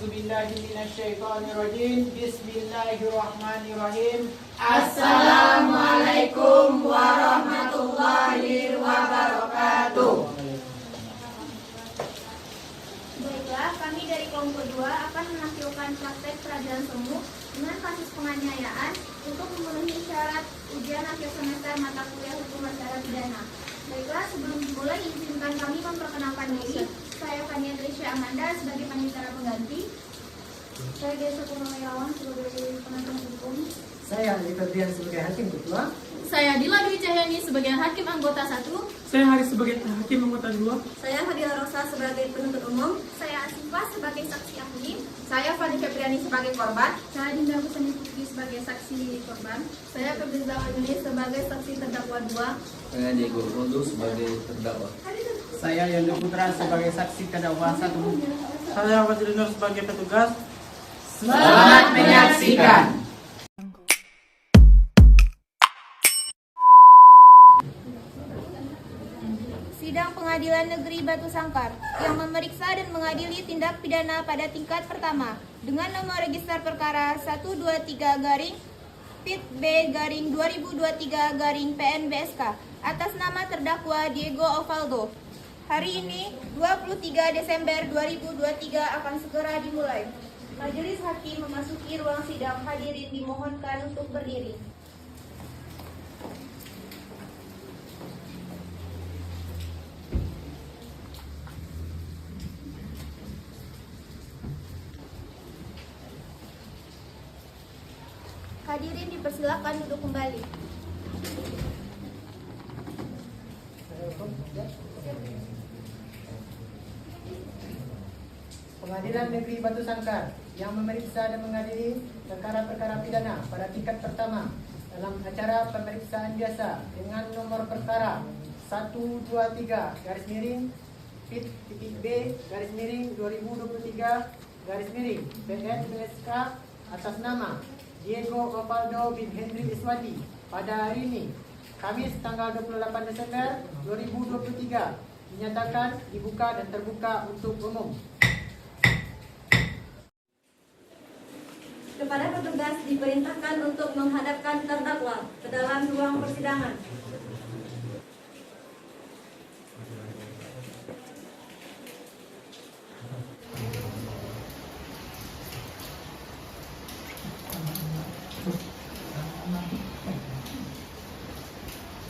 billahi minasyaitonir rajim. Bismillahirrahmanirrahim. Assalamualaikum warahmatullahi wabarakatuh. Baiklah, kami dari kelompok 2 akan menampilkan praktek peradilan semu dengan kasus penganiayaan untuk memenuhi syarat ujian akhir semester mata kuliah hukum acara pidana. Baiklah, sebelum dimulai izinkan kami memperkenalkan diri. Saya Fania Trisha Amanda sebagai panitera pengganti. Saya Desa Purnawirawan sebagai penasihat hukum. Saya Ali Febrian sebagai hakim ketua. Saya Dila Dwi Cahyani sebagai hakim anggota 1. Saya Haris sebagai hakim anggota 2. Saya Fadila Rosa sebagai penuntut umum. Saya Asifah sebagai saksi ahli. Saya Fani Febriani sebagai korban. Saya Dinda Kusani Putri sebagai saksi korban. Saya Febriza Wajuni sebagai saksi terdakwa 2. Saya Diego Rondo sebagai terdakwa. Saya Yondo Putra sebagai saksi terdakwa 1. Saya Wajid Nur sebagai petugas. Selamat menyaksikan. Sidang Pengadilan Negeri Batu Sangkar yang memeriksa dan mengadili tindak pidana pada tingkat pertama dengan nomor register perkara 123-PIT-B-2023-PNBSK atas nama terdakwa Diego Ovaldo. Hari ini 23 Desember 2023 akan segera dimulai. Majelis hakim memasuki ruang sidang, hadirin dimohonkan untuk berdiri. Hadirin dipersilakan duduk kembali. Pengadilan Negeri Batu Sangkar yang memeriksa dan mengadili perkara-perkara pidana pada tingkat pertama dalam acara pemeriksaan biasa dengan nomor perkara 123-B-2023-PNBSK atas nama Diego Ovaldo bin Henry Iswandi pada hari ini, Kamis tanggal 28 Desember 2023, dinyatakan dibuka dan terbuka untuk umum. Kepada petugas diperintahkan untuk menghadapkan terdakwa ke dalam ruang persidangan.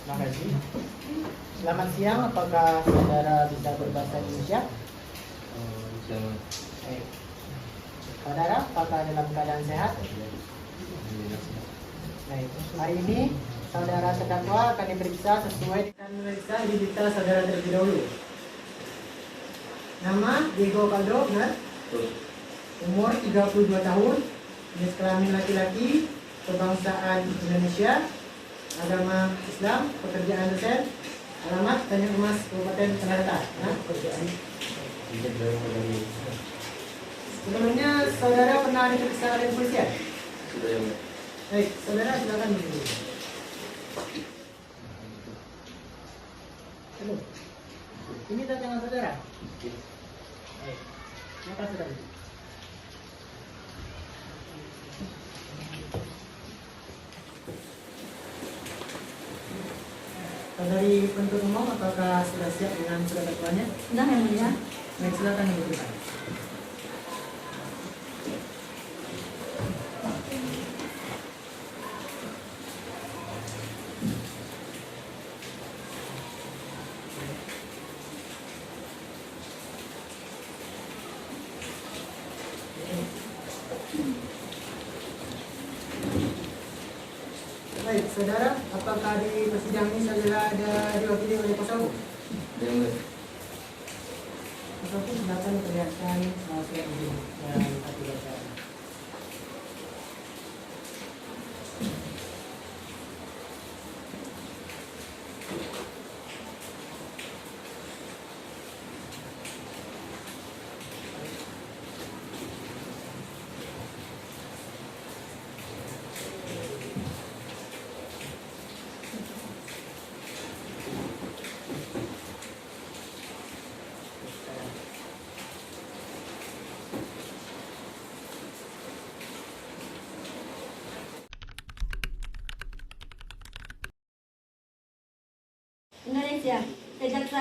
Terima kasih. Selamat siang, apakah saudara bisa berbahasa Indonesia? Baik. Saudara, apakah dalam keadaan sehat? Baik. Hari ini saudara terdakwa akan diperiksa sesuai dengan memeriksa identitas saudara terlebih dahulu. Nama Diego Ovaldo, benar? Umur 32 tahun, jenis kelamin laki-laki, kebangsaan Indonesia, agama Islam, pekerjaan dosen, alamat Tanjung Emas, Kabupaten Tanah Datar. Nah, pekerjaan. Sebelumnya saudara pernah diperiksa oleh kepolisian? Sudah ya, Mbak. Baik, saudara silakan berdiri. Halo. Ini tangan saudara. Baik. Silakan saudara. Dari penuntut umum, apakah sudah siap dengan surat dakwaannya? Sudah yang mulia. Baik, silakan Ibu. Baik, saudara, apakah di persidangan ini saudara ada diwakili oleh kuasa hukum? Ya, Mbak. Kuasa hukum silakan perlihatkan surat izin dan kartu bacaan.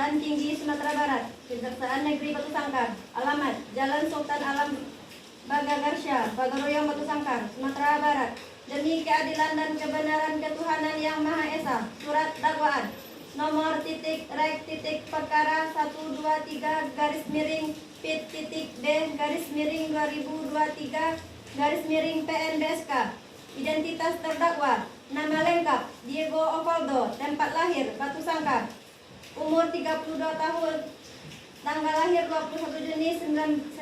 Kejaksaan Tinggi Sumatera Barat, Kejaksaan Negeri Batu Sangkar, alamat Jalan Sultan Alam Bagagarsya, Bagaroyong Batu Sangkar, Sumatera Barat, demi keadilan dan kebenaran ketuhanan yang Maha Esa. Surat dakwaan nomor perkara 123 garis miring pit titik D garis miring 2023 PNBSK. Identitas terdakwa, nama lengkap Diego Ovaldo, tempat lahir Batu Sangkar, umur 32 tahun, tanggal lahir 21 Juni 1991,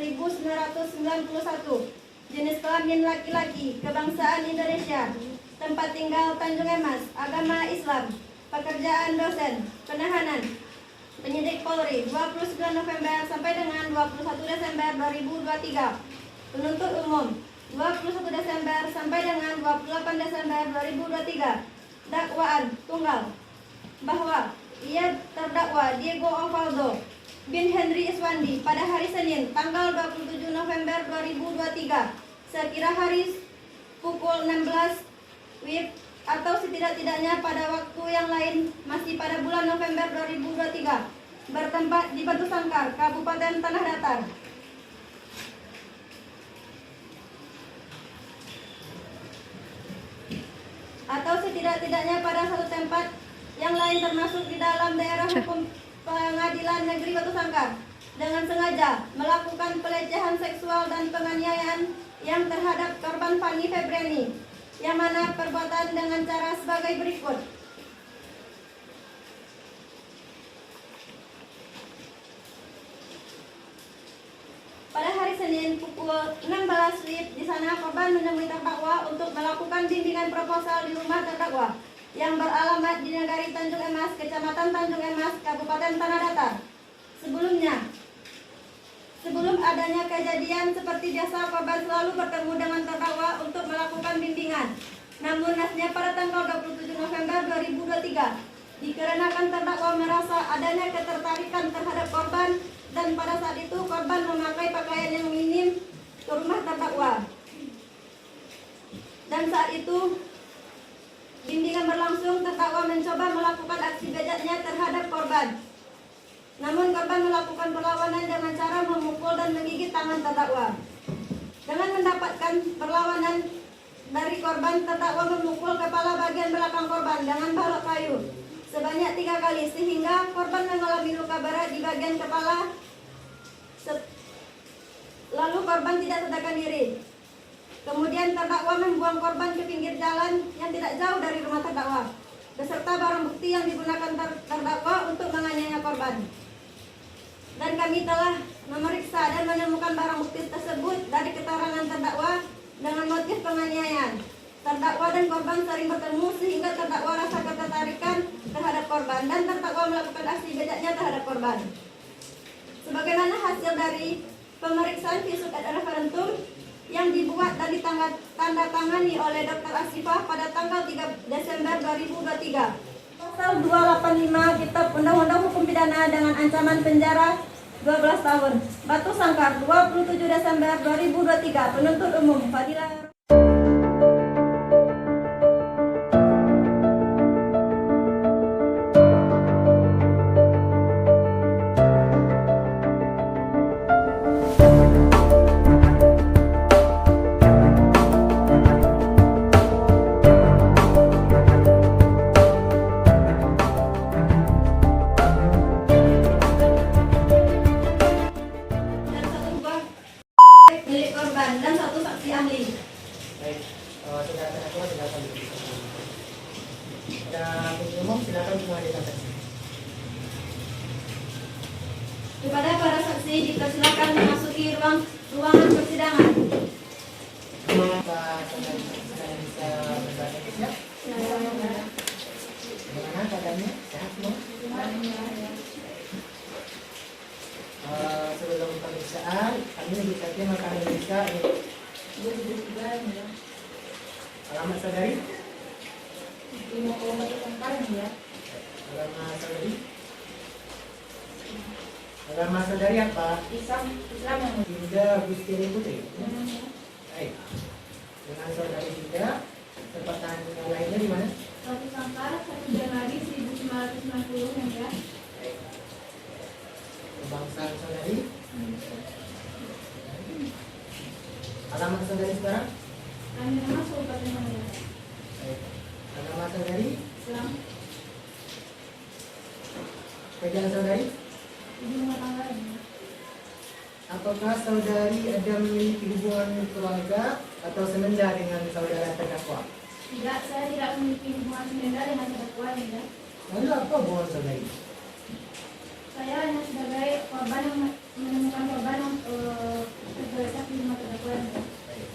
jenis kelamin laki-laki, kebangsaan Indonesia, tempat tinggal Tanjung Emas, agama Islam, pekerjaan dosen, penahanan penyidik Polri 29 November sampai dengan 21 Desember 2023. Penuntut umum 21 Desember sampai dengan 28 Desember 2023. Dakwaan tunggal bahwa ia terdakwa Diego Ovaldo bin Henry Iswandi pada hari Senin tanggal 27 November 2023 sekira hari pukul 16 WIB atau setidak-tidaknya pada waktu yang lain masih pada bulan November 2023 bertempat di Batu Sangkar, Kabupaten Tanah Datar. Atau setidak-tidaknya pada satu tempat yang lain termasuk di dalam daerah hukum Pengadilan Negeri Batu Sangkar dengan sengaja melakukan pelecehan seksual dan penganiayaan yang terhadap korban Fanny Febriani, yang mana perbuatan dengan cara sebagai berikut. Pada hari Senin pukul 16 WIB di sana korban menemui terdakwa untuk melakukan bimbingan proposal di rumah terdakwa yang beralamat di Negari Tanjung Emas, Kecamatan Tanjung Emas, Kabupaten Tanah Datar. Sebelum adanya kejadian seperti biasa, korban selalu bertemu dengan terdakwa untuk melakukan bimbingan. Namun nasnya pada tanggal 27 November 2023, dikarenakan terdakwa merasa adanya ketertarikan terhadap korban dan pada saat itu korban memakai pakaian yang minim ke rumah terdakwa. Dan saat itu bimbingan berlangsung, terdakwa mencoba melakukan aksi bejatnya terhadap korban. Namun korban melakukan perlawanan dengan cara memukul dan menggigit tangan terdakwa. Dengan mendapatkan perlawanan dari korban, terdakwa memukul kepala bagian belakang korban dengan balok kayu sebanyak 3 kali sehingga korban mengalami luka berat di bagian kepala. Lalu korban tidak sadarkan diri. Kemudian terdakwa membuang korban ke pinggir jalan yang tidak jauh dari rumah terdakwa beserta barang bukti yang digunakan terdakwa untuk menganiaya korban. Dan kami telah memeriksa dan menemukan barang bukti tersebut dari keterangan terdakwa dengan motif penganiayaan. Terdakwa dan korban sering bertemu sehingga terdakwa rasa ketertarikan terhadap korban dan terdakwa melakukan aksi bejatnya terhadap korban. Sebagaimana hasil dari pemeriksaan visum et referendum yang dibuat dan ditandatangani oleh Dr. Asifah pada tanggal 3 Desember 2023. Pasal 285 Kitab Undang-Undang Hukum Pidana dengan ancaman penjara 12 tahun. Batu Sangkar 27 Desember 2023. Penuntut umum Fadilah. Milik korban dan 1 saksi ahli. Baik, saudara terdakwa silakan duduk. Penuntut umum silakan menghadirkan saksi. Kepada para saksi dipersilakan memasuki ruangan persidangan. Pak saudara bisa berbahasa Indonesia? Bagaimana keadaannya? Sehat semua? Sebelum pemeriksaan, kami dikatakan akan memeriksa alamat saudari. Alamat saudari apa? Dinda Gustini Putri. Baik. Dengan saudari Dinda, tempatan yang lainnya di mana? Batu Sangkar 1 Januari 1990 ya. Baik. Nama saudari sekarang? Kami nama Kabupaten Mandailing. Baik. Nama saudari? Islam. Pekerjaan saudari? Ibu rumah tangga ini. Apakah saudari ada memiliki hubungan keluarga atau semenda dengan saudara terdakwa? Tidak, saya tidak memiliki hubungan semenda dengan terdakwa ya. Lalu apa hubungan saudari? Saya hanya sebagai korban yang menemukan korban yang tergeletak di rumah terdakwa ya. Baik.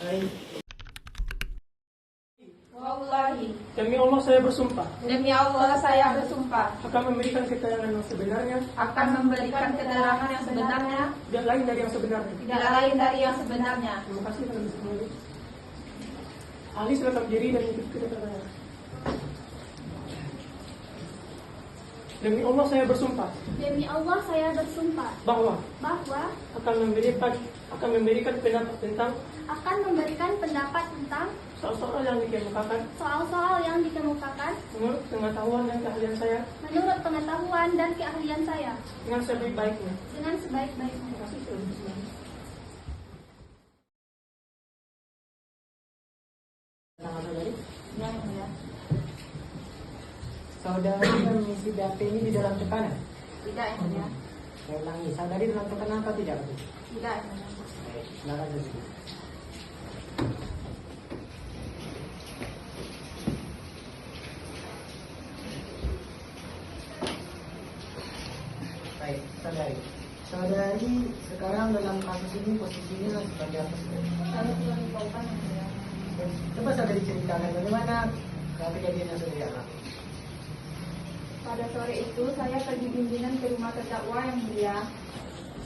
Baik. Wallahi, Demi Allah saya bersumpah demi Allah saya bersumpah akan memberikan keterangan yang sebenarnya, akan memberikan keterangan yang sebenarnya, tidak lain dari yang sebenarnya. tidak lain dari yang sebenarnya. Terima kasih telah menonton! Ali silakan berdiri dan ikut keterangan. Demi Allah saya bersumpah Demi Allah saya bersumpah bahwa bahwa akan memberikan pendapat tentang akan memberikan pendapat tentang soal-soal yang dikemukakan soal-soal yang dikemukakan menurut pengetahuan dan keahlian saya menurut pengetahuan dan keahlian saya dengan sebaik-baiknya. dengan sebaik-baiknya. Terima kasih telah menonton! Nama saudari? Yang mulia, Saudari mengisi DAP ini di dalam tekanan? tidak yang mulia, Saya ulangi, saudari dalam tekanan apa tidak? tidak yang mulia. Baik, silakan saudari. Baik, saudari. Saudari sekarang dalam kasus ini posisinya sebagai apa saudari? Saya telah dibawakan yang mulia. Coba saudari ceritakan bagaimana kejadian yang saudari alami. Pada sore itu saya pergi bimbingan ke rumah terdakwa yang mulia.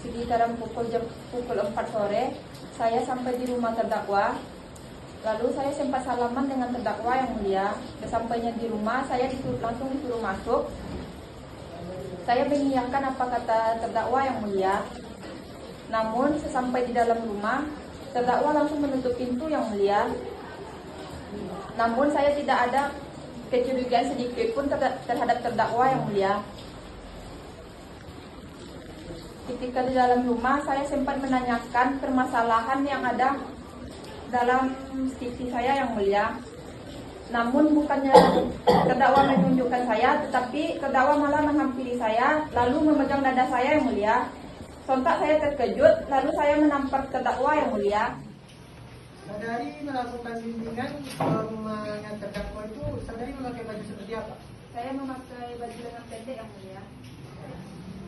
Sekitaran pukul 4 sore, saya sampai di rumah terdakwa. Lalu saya sempat salaman dengan terdakwa yang mulia. Sesampainya di rumah, saya langsung disuruh masuk. Saya mengiyakan apa kata terdakwa yang mulia. Namun sesampai di dalam rumah, terdakwa langsung menutup pintu yang mulia. Namun saya tidak ada kecurigaan sedikit pun terhadap terdakwa yang mulia. Ketika di dalam rumah, saya sempat menanyakan permasalahan yang ada dalam CV saya yang mulia. Namun bukannya terdakwa menunjukkan saya, tetapi terdakwa malah menghampiri saya, lalu memegang dada saya yang mulia. Sontak saya terkejut, lalu saya menampar terdakwa yang mulia. Saudari melakukan bimbingan rumahnya terdakwa itu, saudari memakai baju seperti apa? Saya memakai baju lengan pendek yang mulia.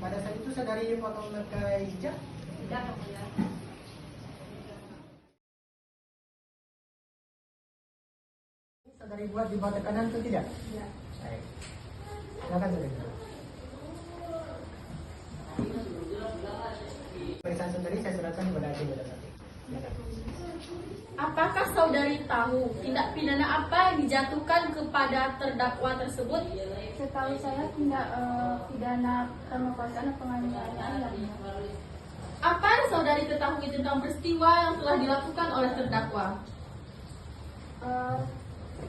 Pada saat itu saudari apakah memakai hijab? Tidak yang mulia. Saudari buat di bawah tekanan atau tidak? Tidak. Baik. Silakan saudari. Pemeriksaan saudari saya serahkan kepada hakim pada saat ini. Silakan. Apakah saudari tahu tindak pidana apa yang dijatuhkan kepada terdakwa tersebut? Setahu saya tindak pidana pemerkosaan dan penganiayaan yang Apa yang saudari ketahui tentang peristiwa yang telah dilakukan oleh terdakwa?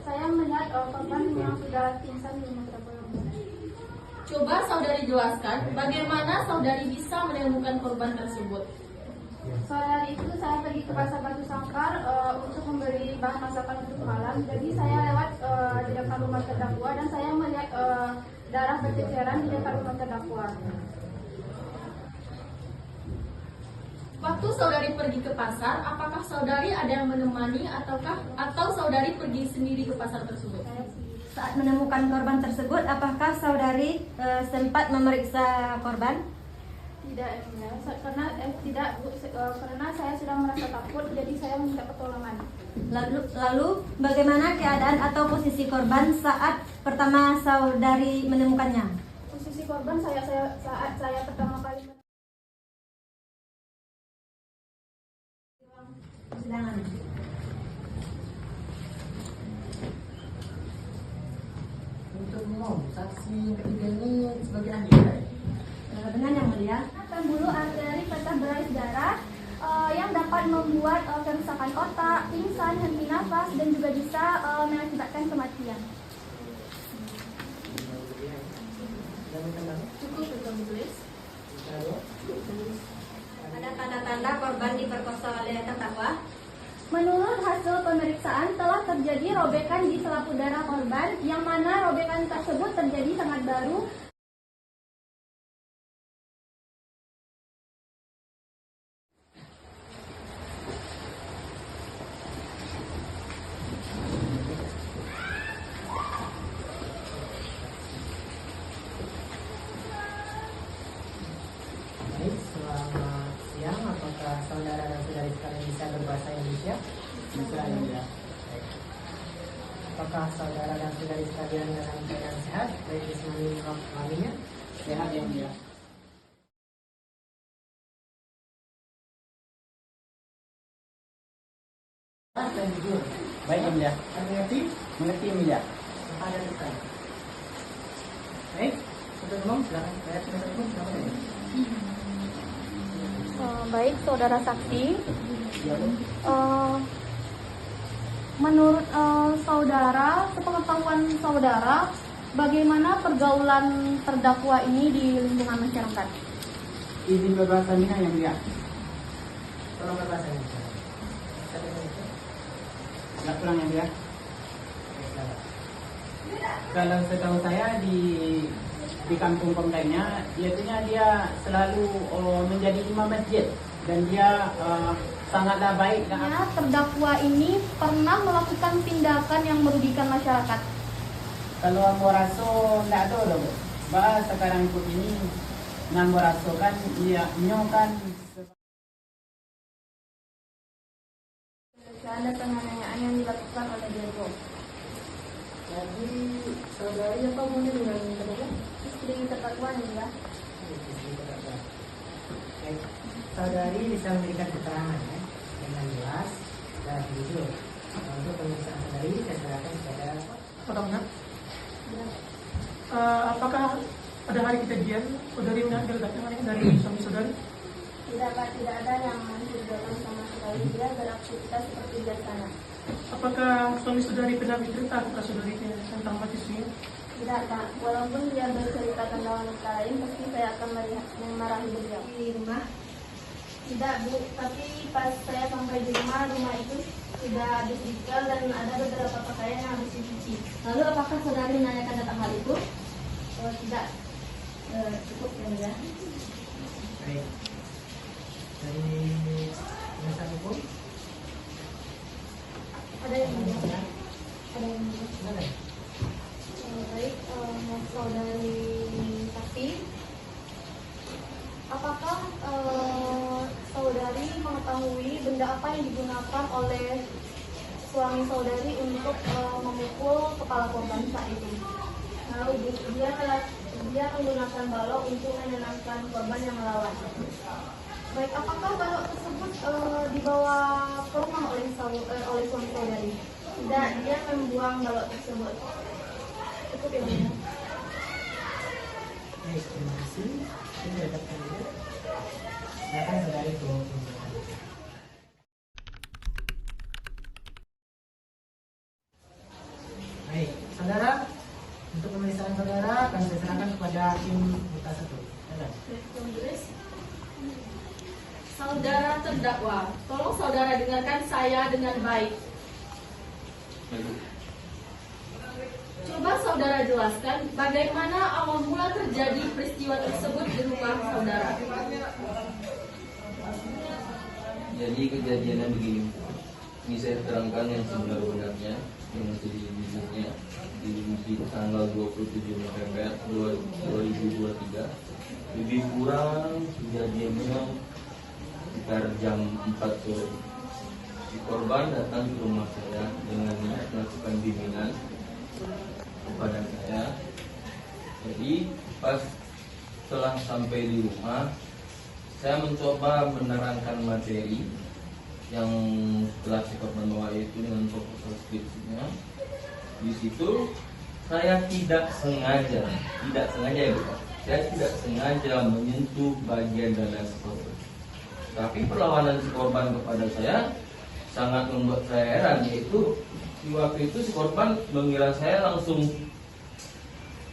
saya melihat korban yang sudah pingsan di rumah terdakwa. Coba saudari jelaskan bagaimana saudari bisa menemukan korban tersebut. Sore hari itu saya pergi ke pasar Batu Sangkar untuk membeli bahan masakan untuk malam. Jadi saya lewat di depan rumah terdakwa dan saya melihat darah berceceran di depan rumah terdakwa. Waktu saudari pergi ke pasar, apakah saudari ada yang menemani atau saudari pergi sendiri ke pasar tersebut? Saat menemukan korban tersebut, apakah saudari sempat memeriksa korban? Tidak, karena saya sudah merasa takut, jadi saya meminta pertolongan. Lalu bagaimana keadaan atau posisi korban saat pertama saudari menemukannya? Posisi korban saat saya pertama kali Silakan. Untuk umum, saksi yang ketiga ini sebagai ahli. Dengan yang mulia. pembuluh arteri pecah beralih darah yang dapat membuat kerusakan otak, pingsan, henti nafas, dan juga bisa mengakibatkan kematian. Cukup untuk ditulis. Ada tanda-tanda korban diperkosa oleh terdakwa. Menurut hasil pemeriksaan telah terjadi robekan di selaput darah korban, yang mana robekan tersebut terjadi sangat baru. Baik, selamat siang. Apakah saudara dan saudari sekalian bisa berbahasa Indonesia? Bisa ya. Baik. Apakah saudara dan saudari sekalian dalam keadaan sehat, baik jasmani maupun rohaninya? Sehat yang mulia. Dan jujur. Baik yang mulia. Mengerti? Mengerti yang mulia. Apa ada depan? Baik, untuk umum silakan. Saya penuntut umum silakan. Baik, saudara saksi. Menurut saudara, sepengetahuan saudara, bagaimana pergaulan terdakwa ini di lingkungan masyarakat? Izin berbahasa Minang yang mulia. Tolong berbahasa Indonesia. Nggak pulang yang mulia. Oke, silakan. Kalau setahu saya di kampung lainnya, biasanya dia selalu menjadi imam masjid dan dia sangatlah baik. Ya, terdakwa ini pernah melakukan tindakan yang merugikan masyarakat. Kalau ambo raso ndak ada loh. Bah sekarang ikut ini ngambo raso kan dia nyokan. Ada penganiayaan yang dilakukan oleh Diego. Jadi, saudari apa hubungannya dengan terdakwa? Istri terdakwa ya. Baik, saudari bisa memberikan keterangan ya, dengan jelas dan jujur. Untuk pemeriksaan saudari, saya serahkan kepada Apakah benar? Apakah pada hari kejadian saudari mengambil keterangan dari suami saudari? Tidak, Pak, tidak ada yang mencurigakan sama sekali. Dia beraktivitas seperti biasa. Apakah suami saudari pernah bercerita kepada saudari tentang motifnya? Tidak, Pak. Walaupun dia bercerita tentang wanita lain, pasti saya akan memarahi beliau. Di rumah. Tidak, Bu. Tapi pas saya sampai di rumah itu sudah habis dijual dan ada beberapa pakaian yang habis dicuci. Lalu apakah saudari menanyakan tentang hal itu? Tidak. Cukup ya. baik. Dari penasihat hukum, Ada yang ada yang silakan. baik, saudari saksi, apakah saudari mengetahui benda apa yang digunakan oleh suami saudari untuk memukul kepala korban saat itu? Lalu dia menggunakan balok untuk menenangkan korban yang melawan. Baik, apakah balok tersebut dibawa ke rumah oleh suami saudari? Tidak, dia membuang balok tersebut. Cukup ya, Bu? Baik, terima kasih. Ini dapat dulu. Silakan saudari ke baik, saudara, untuk pemeriksaan saudara akan saya serahkan kepada tim buta satu. Silakan. Saudara terdakwa, tolong saudara dengarkan saya dengan baik. Coba saudara jelaskan bagaimana awal mula terjadi peristiwa tersebut di rumah saudara. Jadi kejadiannya begini. Ini saya terangkan yang sebenar-benarnya yang sejujurnya di tanggal 27 November 2023. Lebih kurang kejadiannya sekitar jam 4 sore. Si korban datang ke rumah saya dengan niat melakukan bimbingan kepada saya. Jadi pas setelah sampai di rumah, saya mencoba menerangkan materi yang setelah si korban bawa itu dengan proposal skripsinya. Di situ saya tidak sengaja ya, Bu. Saya tidak sengaja menyentuh bagian dada si korban. Tapi perlawanan si korban kepada saya sangat membuat saya heran, yaitu di waktu itu si korban mengira saya langsung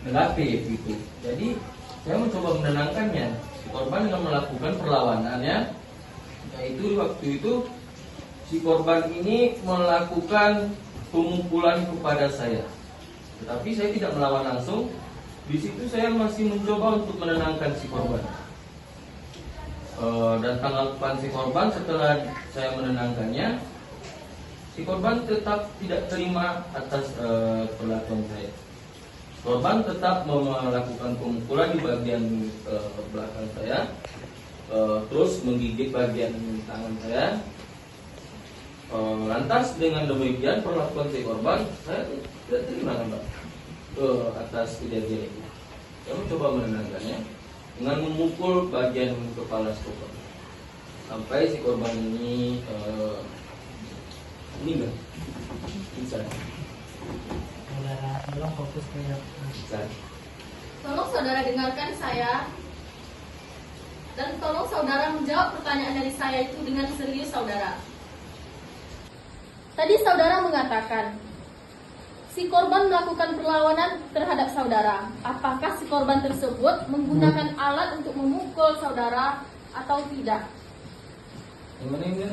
negatif gitu. Jadi saya mencoba menenangkannya. Si korban dengan melakukan perlawanannya, yaitu waktu itu si korban ini melakukan pemukulan kepada saya. Tetapi saya tidak melawan langsung. Di situ saya masih mencoba untuk menenangkan si korban. Dan tanggapan si korban setelah saya menenangkannya, si korban tetap tidak terima atas perlakuan saya. Korban tetap melakukan pemukulan di bagian belakang saya, terus menggigit bagian tangan saya. Lantas dengan demikian perlakuan si korban, saya tidak terima, Mbak, atas kejadian itu. Saya mencoba menenangkannya dengan memukul bagian kepala si korban sampai si korban ini meninggal. Bisa. Tolong fokus ke Bisa. Tolong saudara dengarkan saya. Dan tolong saudara menjawab pertanyaan dari saya itu dengan serius, saudara. Tadi saudara mengatakan si korban melakukan perlawanan terhadap saudara. Apakah si korban tersebut menggunakan alat untuk memukul saudara atau tidak? Gimana ini?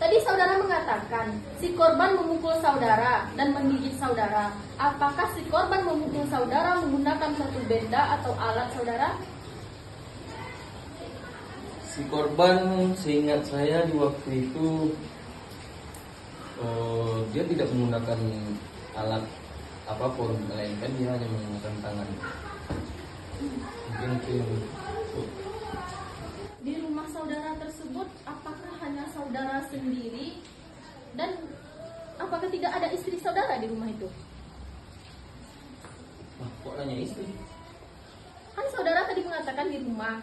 Tadi saudara mengatakan si korban memukul saudara dan menggigit saudara. Apakah si korban memukul saudara menggunakan suatu benda atau alat, saudara? Si korban, seingat saya di waktu itu dia tidak menggunakan alat apapun, melainkan dia hanya menggunakan tangan. Mungkin itu. Di rumah saudara tersebut, apakah hanya saudara sendiri? Dan apakah tidak ada istri saudara di rumah itu? Kok nanya istri? Kan saudara tadi mengatakan di rumah.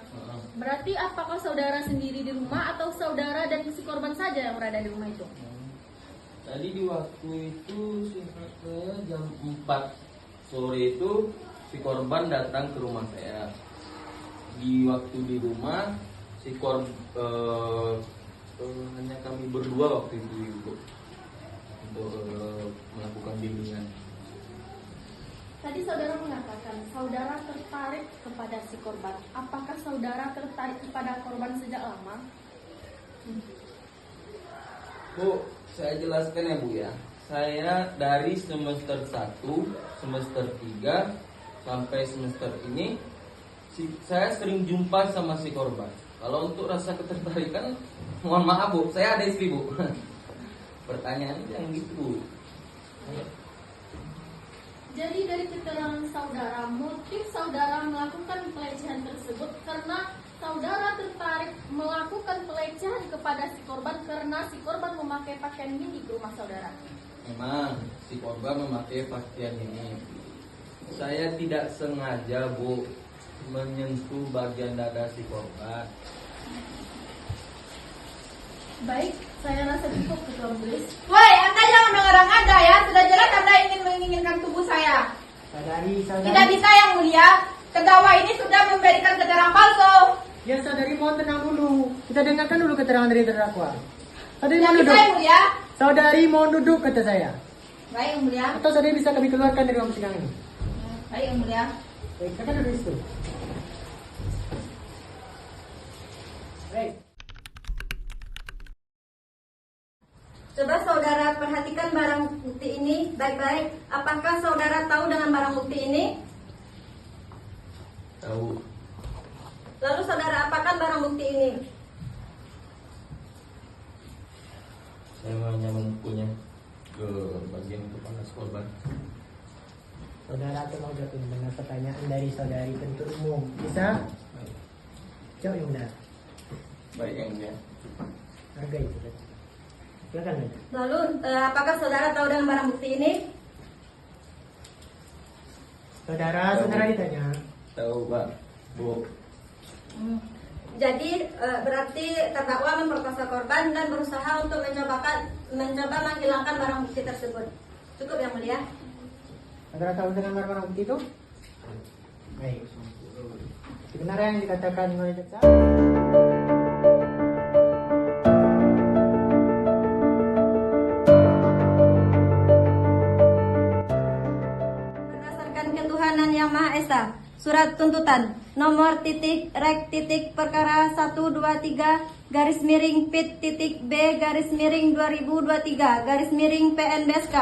Berarti apakah saudara sendiri di rumah atau saudara dan si korban saja yang berada di rumah itu? Tadi di waktu itu seingat saya jam 4 sore itu si korban datang ke rumah saya. Di waktu di rumah si korban hanya kami berdua waktu itu Ibu, untuk melakukan bimbingan. Tadi saudara mengatakan saudara tertarik kepada si korban. Apakah saudara tertarik kepada korban sejak lama? Bu, saya jelaskan ya Bu ya. Saya dari semester 1, semester 3 sampai semester ini saya sering jumpa sama si korban. Kalau untuk rasa ketertarikan, mohon maaf Bu, saya ada istri Bu. Pertanyaannya yang gitu Bu. Jadi dari keterangan saudara, motif saudara melakukan pelecehan tersebut karena saudara tertarik melakukan pelecehan kepada si korban karena si korban memakai pakaian mini di rumah saudara. Memang si korban memakai pakaian ini. Saya tidak sengaja Bu menyentuh bagian dada si korban. Baik, saya rasa cukup Ketua Majelis. Woi, Anda jangan mengada-ngada ya. Sudah jelas Anda ingin menginginkan tubuh saya. saudari. Tidak bisa yang mulia. Terdakwa ini sudah memberikan keterangan palsu. Ya saudari, mohon tenang dulu. Kita dengarkan dulu keterangan dari terdakwa. Saudari Tidak mohon bisa duduk. yang mulia. Saudari mohon duduk, kata saya. Baik yang mulia. Atau saudari bisa kami keluarkan dari ruang sidang ini. Baik yang mulia. Baik, kata duduk di situ. Baik. Coba saudara perhatikan barang bukti ini baik-baik. Apakah saudara tahu dengan barang bukti ini? Tahu. Lalu saudara apakan barang bukti ini? Saya hanya memukulnya ke bagian kepala si korban. Saudara tolong jawab dengan pertanyaan dari saudari penuntut umum. Bisa? Baik. Jawab yang benar. Baik yang mulia. Harga itu. Silakan. Lalu apakah saudara tahu dengan barang bukti ini? Saudara ditanya. Tahu Pak, Bu. Jadi berarti terdakwa memperkosa korban dan berusaha untuk mencoba menghilangkan barang bukti tersebut. Cukup yang mulia. Saudara tahu dengan barang bukti itu? Baik. Sebenarnya yang dikatakan oleh jaksa. Semesta. Surat tuntutan nomor titik rek titik perkara 123 garis miring pit titik B garis miring 2023 garis miring PNBSK.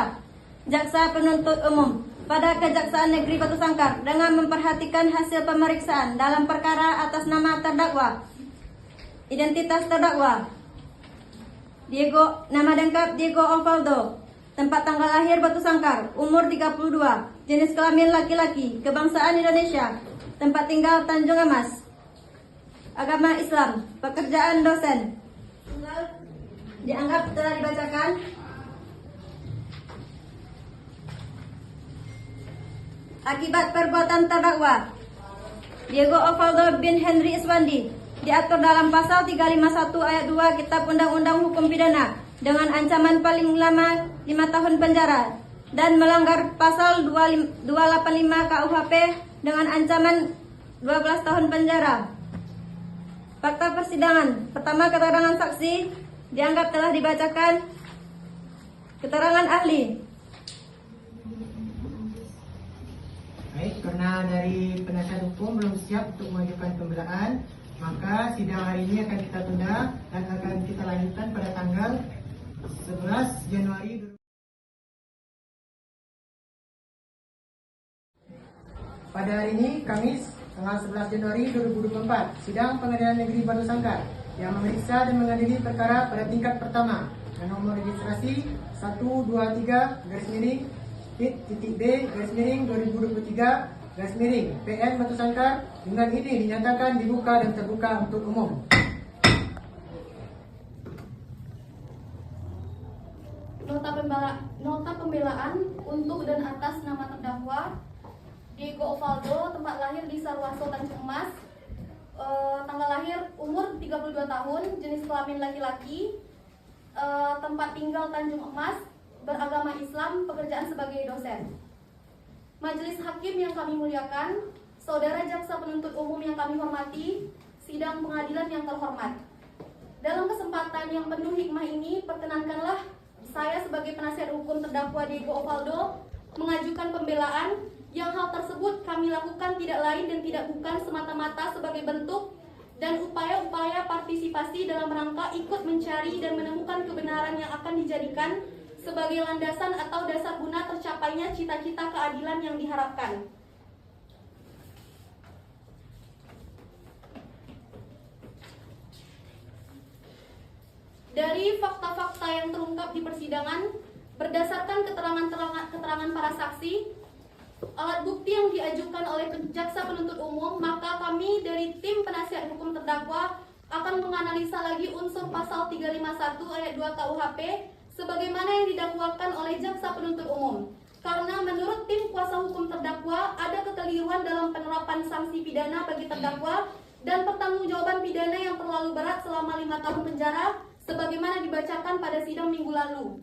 Jaksa penuntut umum pada Kejaksaan Negeri Batu Sangkar dengan memperhatikan hasil pemeriksaan dalam perkara atas nama terdakwa. Identitas terdakwa Diego, nama lengkap Diego Osvaldo. Tempat tanggal lahir Batu Sangkar, umur 32, jenis kelamin laki-laki, kebangsaan Indonesia, tempat tinggal Tanjung Emas, agama Islam, pekerjaan dosen. Dianggap telah dibacakan. Akibat perbuatan terdakwa Diego Osvaldo bin Henry Iswandi diatur dalam pasal 351 ayat 2 Kitab Undang-Undang Hukum Pidana dengan ancaman paling lama 5 tahun penjara dan melanggar pasal 285 KUHP dengan ancaman 12 tahun penjara. Fakta persidangan. Pertama, keterangan saksi dianggap telah dibacakan. Keterangan ahli. Baik, karena dari penasihat hukum belum siap untuk mengajukan pembelaan, maka sidang hari ini akan kita tunda dan akan kita lanjutkan pada tanggal 11 Januari 2024. Pada hari ini, Kamis, tanggal 11 Januari 2024, sidang Pengadilan Negeri Batu Sangkar yang memeriksa dan mengadili perkara pada tingkat pertama dengan nomor registrasi 123 garis miring pit titik B garis miring 2023 garis miring PN Batu Sangkar dengan ini dinyatakan dibuka dan terbuka untuk umum. Nota pembelaan untuk dan atas nama terdakwa Diego Osvaldo, tempat lahir di Sarwaso, Tanjung Emas, tanggal lahir umur 32 tahun, jenis kelamin laki-laki, tempat tinggal Tanjung Emas, beragama Islam, pekerjaan sebagai dosen. Majelis hakim yang kami muliakan, saudara jaksa penuntut umum yang kami hormati, sidang pengadilan yang terhormat. Dalam kesempatan yang penuh hikmah ini, perkenankanlah saya sebagai penasihat hukum terdakwa Diego Osvaldo mengajukan pembelaan yang hal tersebut kami lakukan tidak lain dan tidak bukan semata-mata sebagai bentuk dan upaya-upaya partisipasi dalam rangka ikut mencari dan menemukan kebenaran yang akan dijadikan sebagai landasan atau dasar guna tercapainya cita-cita keadilan yang diharapkan. Dari fakta-fakta yang terungkap di persidangan, berdasarkan keterangan para saksi, alat bukti yang diajukan oleh jaksa penuntut umum, maka kami dari tim penasihat hukum terdakwa akan menganalisa lagi unsur pasal 351 ayat 2 KUHP sebagaimana yang didakwakan oleh jaksa penuntut umum. Karena menurut tim kuasa hukum terdakwa ada kekeliruan dalam penerapan sanksi pidana bagi terdakwa dan pertanggungjawaban pidana yang terlalu berat selama 5 tahun penjara sebagaimana dibacakan pada sidang minggu lalu.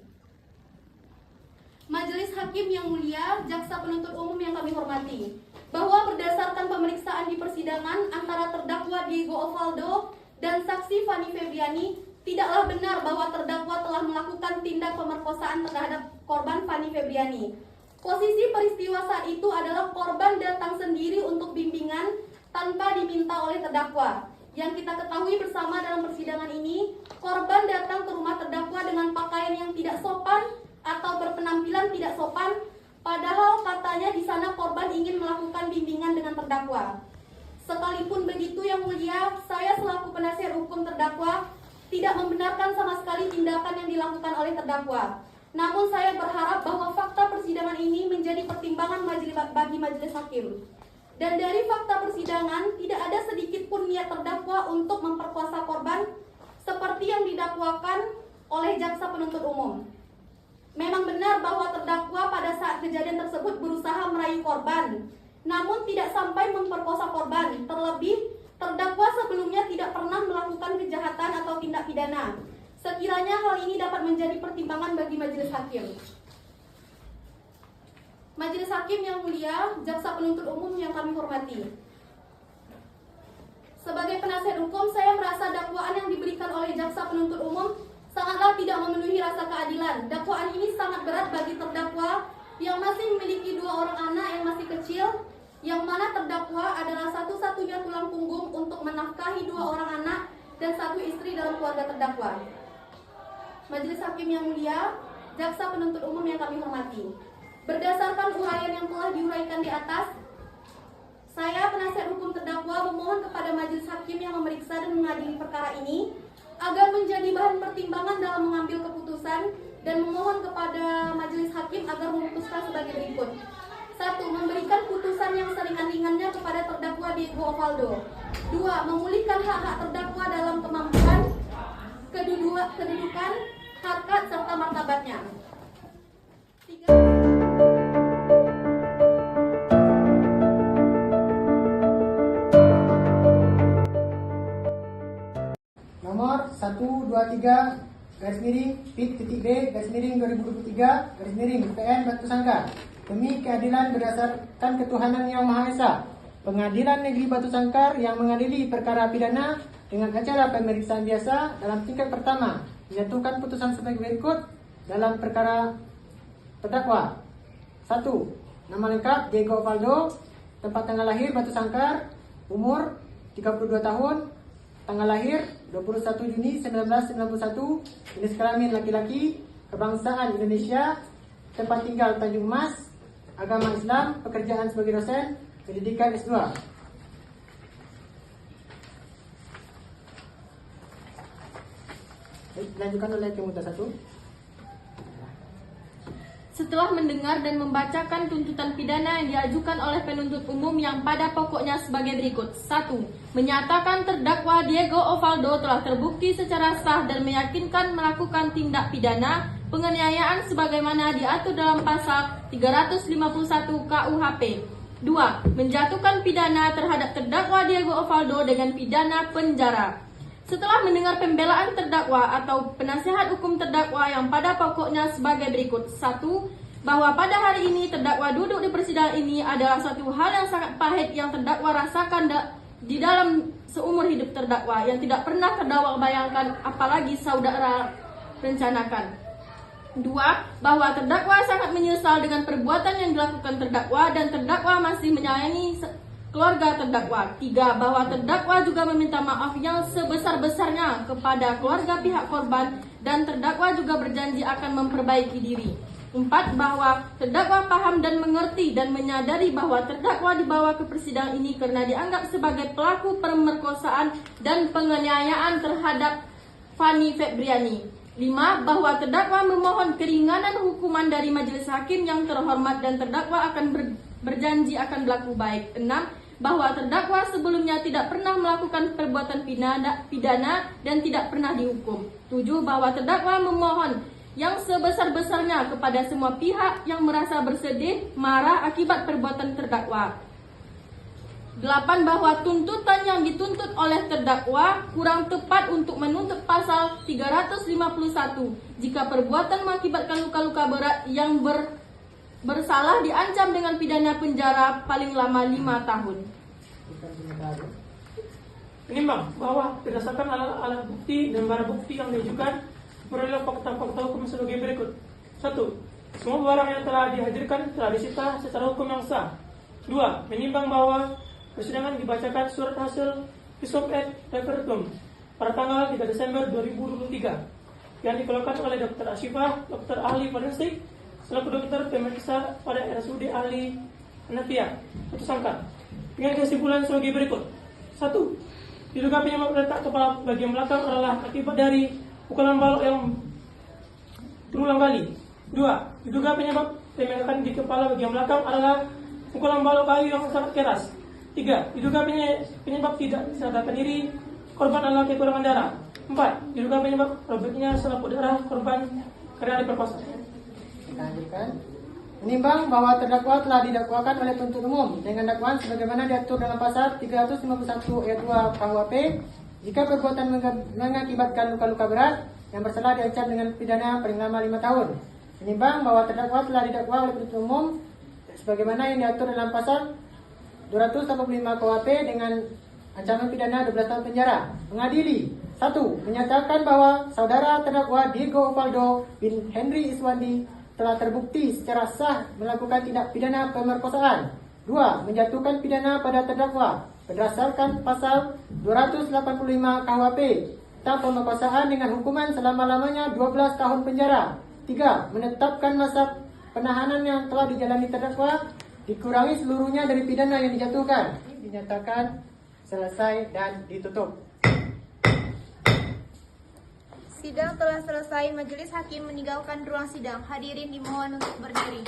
Majelis hakim yang mulia, jaksa penuntut umum yang kami hormati, bahwa berdasarkan pemeriksaan di persidangan antara terdakwa Diego Osvaldo dan saksi Fanny Febriani, tidaklah benar bahwa terdakwa telah melakukan tindak pemerkosaan terhadap korban Fanny Febriani. Posisi peristiwa saat itu adalah korban datang sendiri untuk bimbingan tanpa diminta oleh terdakwa. Yang kita ketahui bersama dalam persidangan ini, korban datang ke rumah terdakwa dengan pakaian yang tidak sopan atau berpenampilan tidak sopan, padahal katanya di sana korban ingin melakukan bimbingan dengan terdakwa. Sekalipun begitu yang mulia, saya selaku penasihat hukum terdakwa tidak membenarkan sama sekali tindakan yang dilakukan oleh terdakwa. Namun saya berharap bahwa fakta persidangan ini menjadi pertimbangan bagi majelis hakim. Dan dari fakta persidangan, tidak ada sedikit pun niat terdakwa untuk memperkosa korban seperti yang didakwakan oleh jaksa penuntut umum. Memang benar bahwa terdakwa pada saat kejadian tersebut berusaha merayu korban, namun tidak sampai memperkosa korban. Terlebih, terdakwa sebelumnya tidak pernah melakukan kejahatan atau tindak pidana. Sekiranya hal ini dapat menjadi pertimbangan bagi majelis hakim. Majelis hakim yang mulia, jaksa penuntut umum yang kami hormati. Sebagai penasihat hukum, saya merasa dakwaan yang diberikan oleh jaksa penuntut umum sangatlah tidak memenuhi rasa keadilan. Dakwaan ini sangat berat bagi terdakwa yang masih memiliki 2 orang anak yang masih kecil, yang mana terdakwa adalah satu-satunya tulang punggung untuk menafkahi 2 orang anak dan 1 istri dalam keluarga terdakwa. Majelis Hakim yang mulia, jaksa penuntut umum yang kami hormati. Berdasarkan uraian yang telah diuraikan di atas, saya penasihat hukum terdakwa memohon kepada majelis hakim yang memeriksa dan mengadili perkara ini agar menjadi bahan pertimbangan dalam mengambil keputusan dan memohon kepada majelis hakim agar memutuskan sebagai berikut. 1. Memberikan putusan yang seringan-ringannya kepada terdakwa Diego Ovaldo. 2. Memulihkan hak-hak terdakwa dalam kemampuan, kedudukan, harkat, serta martabatnya. 3. Nomor 123 garis miring PIT.B garis miring 2023 garis miring PN Batu Sangkar demi keadilan berdasarkan ketuhanan yang Maha Esa. Pengadilan Negeri Batu Sangkar yang mengadili perkara pidana dengan acara pemeriksaan biasa dalam tingkat pertama menjatuhkan putusan sebagai berikut dalam perkara terdakwa. 1. Nama lengkap Diego Ovaldo, tempat tanggal lahir Batu Sangkar, umur 32 tahun, tanggal lahir 21 Juni 1991, jenis kelamin laki-laki, kebangsaan Indonesia, tempat tinggal Tanjung Mas, agama Islam, pekerjaan sebagai dosen, pendidikan S2. Dilanjutkan oleh Kemuta 1. Setelah mendengar dan membacakan tuntutan pidana yang diajukan oleh penuntut umum yang pada pokoknya sebagai berikut. 1. Menyatakan terdakwa Diego Ovaldo telah terbukti secara sah dan meyakinkan melakukan tindak pidana penganiayaan sebagaimana diatur dalam pasal 351 KUHP. 2. Menjatuhkan pidana terhadap terdakwa Diego Ovaldo dengan pidana penjara. Setelah mendengar pembelaan terdakwa atau penasihat hukum terdakwa yang pada pokoknya sebagai berikut. 1. Bahwa pada hari ini terdakwa duduk di persidangan ini adalah suatu hal yang sangat pahit yang terdakwa rasakan di dalam seumur hidup terdakwa yang tidak pernah terdakwa bayangkan apalagi saudara rencanakan. 2. Bahwa terdakwa sangat menyesal dengan perbuatan yang dilakukan terdakwa dan terdakwa masih menyayangi keluarga terdakwa. 3. Bahwa terdakwa juga meminta maaf yang sebesar-besarnya kepada keluarga pihak korban dan terdakwa juga berjanji akan memperbaiki diri. 4. Bahwa terdakwa paham dan mengerti dan menyadari bahwa terdakwa dibawa ke persidangan ini karena dianggap sebagai pelaku pemerkosaan dan penganiayaan terhadap Fanny Febriani. 5. Bahwa terdakwa memohon keringanan hukuman dari majelis hakim yang terhormat dan terdakwa akan berjanji akan berlaku baik. 6. Bahwa terdakwa sebelumnya tidak pernah melakukan perbuatan pidana dan tidak pernah dihukum. 7. Bahwa terdakwa memohon yang sebesar-besarnya kepada semua pihak yang merasa bersedih, marah akibat perbuatan terdakwa. 8. Bahwa tuntutan yang dituntut oleh terdakwa kurang tepat untuk menuntut pasal 351 jika perbuatan mengakibatkan luka-luka berat yang bersalah diancam dengan pidana penjara paling lama 5 tahun. Menimbang bahwa berdasarkan alat bukti dan barang bukti yang diajukan beroleh fakta-fakta hukum sebagai berikut. 1. Semua barang yang telah dihadirkan telah disita secara hukum yang sah. 2. Menimbang bahwa persidangan dibacakan surat hasil Visum et Repertum pada tanggal 3 Desember 2023 yang dikeluarkan oleh Dr. Asifah, dokter ahli forensik selaku dokter pemeriksa pada RSUD ahli Hanafiah Batu Sangkar dengan kesimpulan sebagai berikut. 1. Diduga penyebab retak kepala bagian belakang adalah akibat dari pukulan balok yang berulang kali. 2. Diduga penyebab tembakan di kepala bagian belakang adalah pukulan balok kayu yang sangat keras. 3. Diduga penyebab tidak sadarkan diri korban adalah kekurangan darah. 4. Diduga penyebab robeknya selaput darah korban karena diperkosa. Kita lanjutkan. Menimbang bahwa terdakwa telah didakwakan oleh penuntut umum dengan dakwaan sebagaimana diatur dalam pasal 351 ayat 2 KUHP jika perbuatan mengakibatkan luka-luka berat yang bersalah diancam dengan pidana paling lama 5 tahun. Menimbang bahwa terdakwa telah didakwa oleh penuntut umum sebagaimana yang diatur dalam pasal 285 KUHP dengan ancaman pidana 12 tahun penjara. Mengadili. 1. Menyatakan bahwa saudara terdakwa Diego Ovaldo bin Henry Iswandi telah terbukti secara sah melakukan tindak pidana pemerkosaan. 2. Menjatuhkan pidana pada terdakwa berdasarkan pasal 285 KUHP tentang pemerkosaan dengan hukuman selama-lamanya 12 tahun penjara. 3. Menetapkan masa penahanan yang telah dijalani terdakwa dikurangi seluruhnya dari pidana yang dijatuhkan. Dinyatakan selesai dan ditutup. Sidang telah selesai. Majelis hakim meninggalkan ruang sidang. Hadirin dimohon untuk berdiri.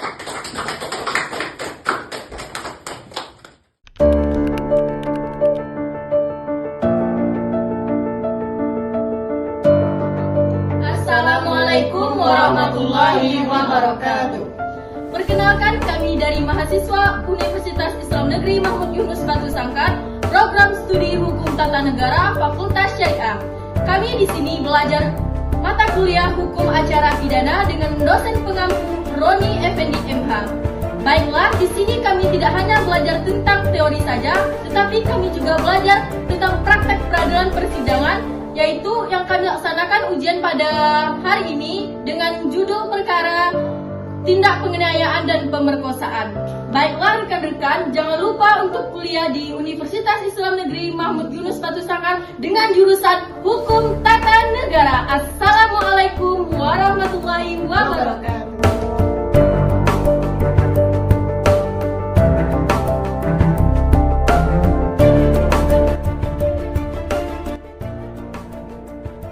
Assalamualaikum warahmatullahi wabarakatuh. Perkenalkan, kami dari mahasiswa Universitas Islam Negeri Mahmud Yunus Batu Sangkar, program studi Hukum Tata Negara, Fakultas Syariah. Kami di sini belajar mata kuliah Hukum Acara Pidana dengan dosen pengampu Roni Effendi MH. Baiklah, di sini kami tidak hanya belajar tentang teori saja, tetapi kami juga belajar tentang praktek peradilan persidangan, yaitu yang kami laksanakan ujian pada hari ini dengan judul perkara tindak penganiayaan dan pemerkosaan. Baiklah rekan-rekan, jangan lupa untuk kuliah di Universitas Islam Negeri Mahmud Yunus Batu Sangkar dengan jurusan Hukum Tata Negara. Assalamualaikum warahmatullahi wabarakatuh.